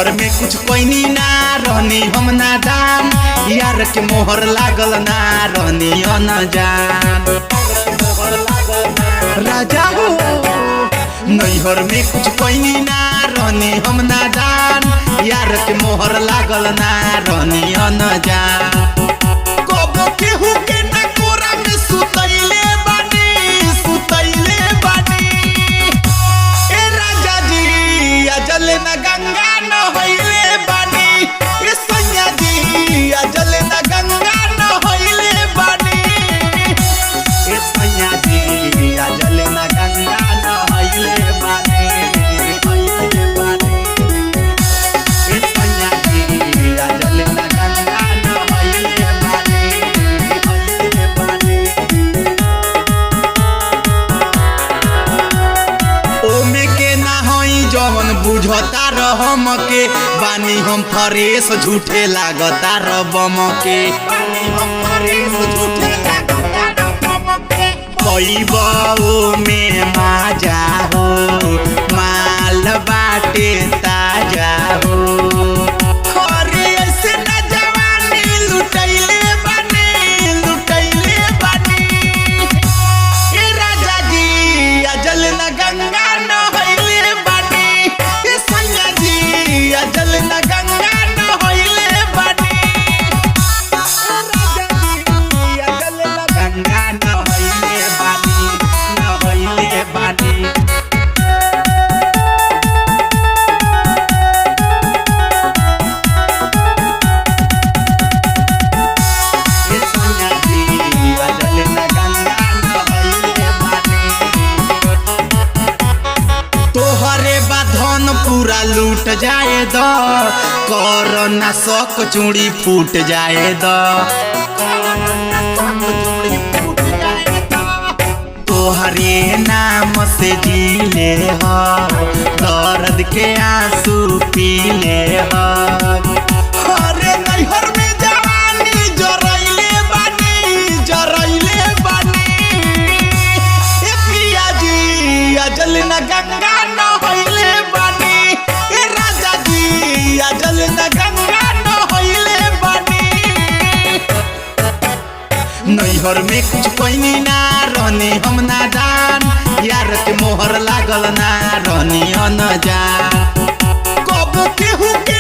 नैहर में कुछ पैनी ना रहनी हम नादान, यार के मोहर लागल ना रहनी अनजान। राजा हो नैहर में कुछ पैनी ना रहनी हम नादान, यार के मोहर लागल ना रहनी अनजान। कबो केहू के ना कोरा में सुतैले बानी, सुतैले बानी। ए राजा जी अजल न गंगा नहैले बानी, ए सैया जी अजल न गंगा नहैले बानी। ए सैया जी अजल न गंगा नहैले बानी, नहैले बानी। ए सैया जी अजल न गंगा नहैले बानी, नहैले बानी। ओमे के ना हई जवन बुझता रहम के, बानी हम फरेश झूठे लागता रबम के, बानी हम फरेश झूठे लागता रबम के। पैबो में माजा हो माल बाटे ताजा हो, अरे ऐसे ना जवानी लुटैले बानी, लुटैले बानी। ए राजा जी अजल न गंगा नहैले बानी, ए सैया जी अजल न गंगा नहैले बानी। राजा जी अजल न गंगा नहैले बानी, नहैले बानी। ए सैया जी अजल न गंगा नहैले बानी। तोहरे बाधन पूरा लूट जाए द, कर ना शक चूड़ी फूट जाए द। तोहरे नाम से जीले ह, दर्द के आंसू पीले ह। अरे नैहर में जवानी जरैले बानी, जरैले बानी। ए पिया जी अजल न गंगा नहैले बानी, ए राजा जी अजल न गंगा नहैले बानी। नैहर में कुछ पैनी ना रहनी हम नादान, यार के मोहर लागल ना रहनी अनजान। कबो केहू के